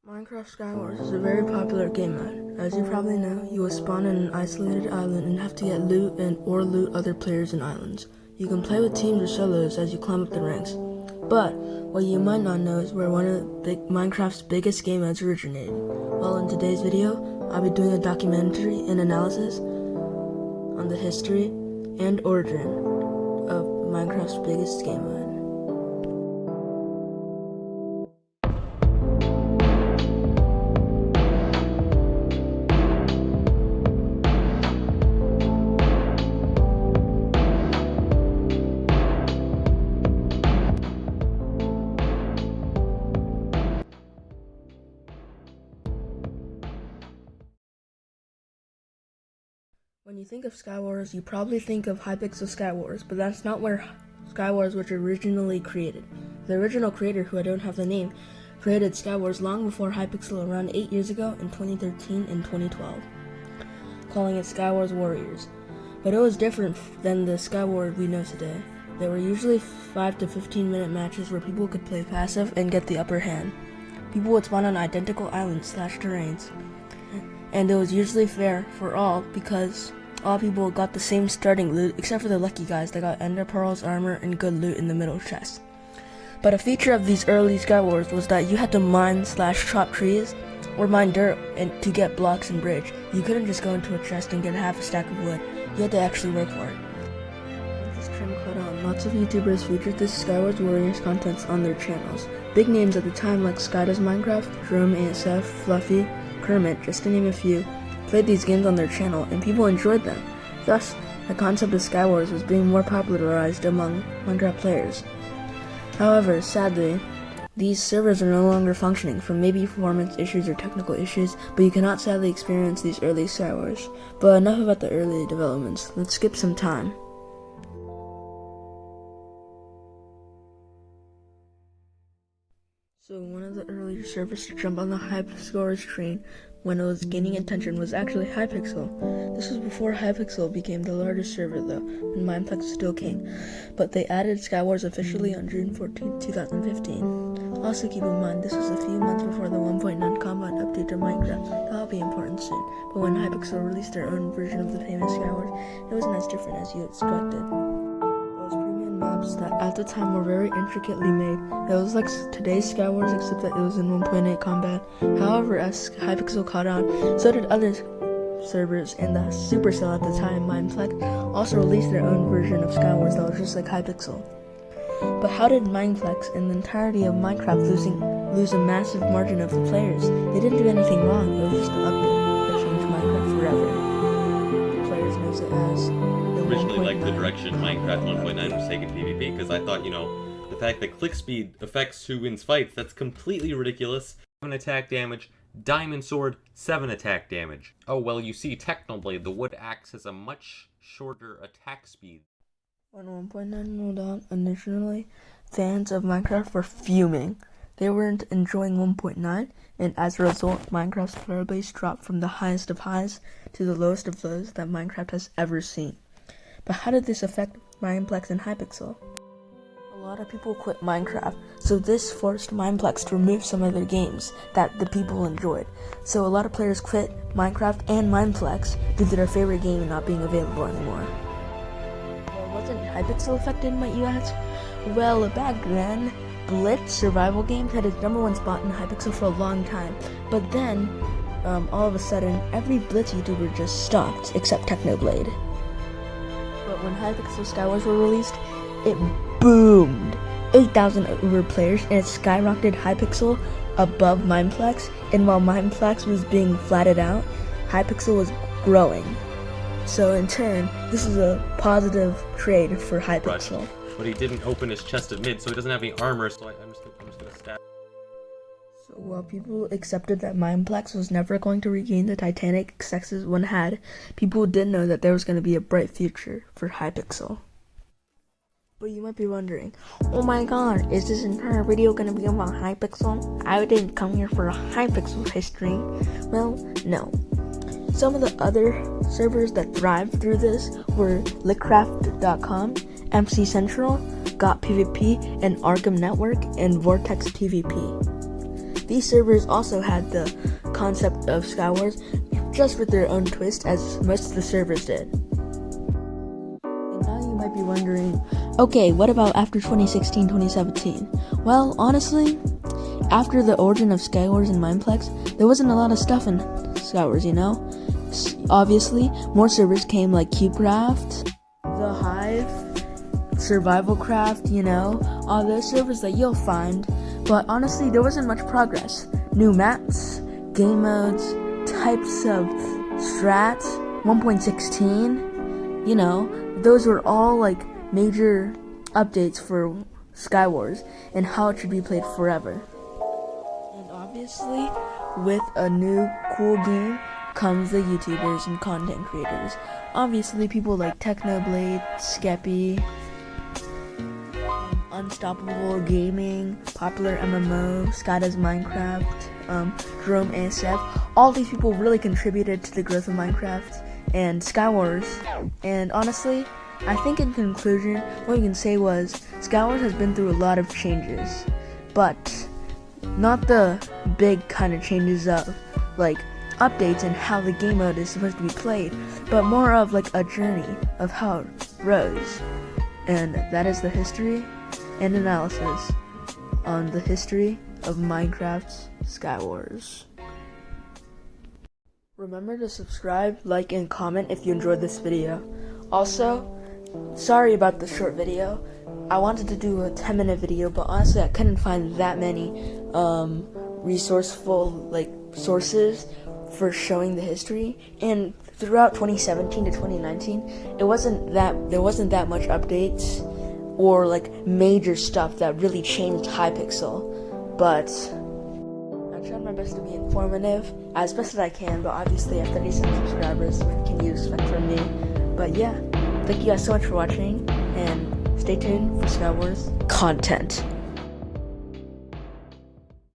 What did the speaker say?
Minecraft Skywars is a very popular game mode. As you probably know, you will spawn in an isolated island and have to get loot or loot other players and islands. You can play with teams or solos as you climb up the ranks. But what you might not know is where one of Minecraft's biggest game modes originated. Well, in today's video, I'll be doing a documentary and analysis on the history and origin of Minecraft's biggest game mode. When you think of Skywars, you probably think of Hypixel Skywars, but that's not where Skywars was originally created. The original creator, who I don't have the name, created Skywars long before Hypixel around 8 years ago in 2013 and 2012, calling it Skywars Warriors. But it was different than the Skywars we know today. There were usually 5 to 15 minute matches where people could play passive and get the upper hand. People would spawn on identical islands / terrains, and it was usually fair for all because all people got the same starting loot except for the lucky guys that got ender pearls, armor, and good loot in the middle chest. But a feature of these early Skywars was that you had to mine / chop trees or mine dirt to get blocks and bridge. You couldn't just go into a chest and get half a stack of wood. You had to actually work for it. As this trend caught on, lots of YouTubers featured this Skywars Warriors content on their channels. Big names at the time like SkyDoesMinecraft, JeromeASF, Fluffy, Kermit, just to name a few, played these games on their channel, and people enjoyed them. Thus, the concept of Skywars was being more popularized among Minecraft players. However, sadly, these servers are no longer functioning from maybe performance issues or technical issues, but you cannot sadly experience these early Skywars. But enough about the early developments, let's skip some time. So one of the earlier servers to jump on the Hypixel train when it was gaining attention was actually Hypixel. This was before Hypixel became the largest server though, when Mineplex was still king, but they added Skywars officially on June 14, 2015. Also keep in mind, this was a few months before the 1.9 combat update to Minecraft. That'll be important soon, but when Hypixel released their own version of the famous Skywars, it wasn't as different as you expected. Maps that at the time were very intricately made. It was like today's Skywars, except that it was in 1.8 combat. However, as Hypixel caught on, so did other servers, and the Supercell at the time, Mineplex, also released their own version of Skywars that was just like Hypixel. But how did Mineplex and the entirety of Minecraft lose a massive margin of the players? They didn't do anything wrong, it was just an update that changed Minecraft forever. The players knows it as originally liked the direction Minecraft 1.9 was taking PvP, because I thought, the fact that click speed affects who wins fights, that's completely ridiculous. 7 attack damage, diamond sword, 7 attack damage. Oh, well, you see, Technoblade, the wood axe, has a much shorter attack speed. When 1.9 rolled out initially, fans of Minecraft were fuming. They weren't enjoying 1.9, and as a result, Minecraft's player base dropped from the highest of highs to the lowest of lows that Minecraft has ever seen. But how did this affect Mineplex and Hypixel? A lot of people quit Minecraft, so this forced Mineplex to remove some of their games that the people enjoyed. So a lot of players quit Minecraft and Mineplex due to their favorite game not being available anymore. Well, wasn't Hypixel affected, might you ask? Well, back then, Blitz survival games had its #1 spot in Hypixel for a long time, but then, all of a sudden, every Blitz YouTuber just stopped, except Technoblade. But when Hypixel Skywars were released, it boomed. 8,000 over players, and it skyrocketed Hypixel above Mineplex, and while Mineplex was being flatted out, Hypixel was growing. So in turn, this is a positive trade for Hypixel. But he didn't open his chest at mid, so he doesn't have any armor, so I'm just gonna stab. So while people accepted that Mineplex was never going to regain the titanic success one had, people did know that there was going to be a bright future for Hypixel. But you might be wondering, oh my god, is this entire video going to be about Hypixel? I didn't come here for a Hypixel history. Well, no. Some of the other servers that thrived through this were Lickcraft.com, MC Central, Got PvP, and Arkham Network, and Vortex PvP. these servers also had the concept of Skywars, just with their own twist, as most of the servers did. And now you might be wondering, okay, what about after 2016, 2017? Well, honestly, after the origin of Skywars and Mineplex, there wasn't a lot of stuff in Skywars, you know? Obviously, more servers came like CubeCraft, The Hive, Survivalcraft, you know, all those servers that you'll find. But honestly, there wasn't much progress. New maps, game modes, types of strats, 1.16, you know, those were all like major updates for Skywars and how it should be played forever. And obviously, with a new cool game comes the YouTubers and content creators. Obviously, people like Technoblade, Skeppy, Unstoppable Gaming, Popular MMO, Skydoes Minecraft, JeromeASF. All these people really contributed to the growth of Minecraft and Skywars. And honestly, I think in conclusion, what we can say was Skywars has been through a lot of changes, but not the big kind of changes of like updates and how the game mode is supposed to be played, but more of like a journey of how it rose. And that is the history and analysis on the history of Minecraft's Skywars. Remember to subscribe, like, and comment if you enjoyed this video. Also, sorry about the short video. I wanted to do a 10-minute video, but honestly I couldn't find that many resourceful like sources for showing the history. And throughout 2017 to 2019, there wasn't that much updates or like major stuff that really changed Hypixel. But I tried my best to be informative as best as I can, but obviously I have 37 subscribers. What can you expect from me? But yeah, thank you guys so much for watching, and stay tuned for Skywars content.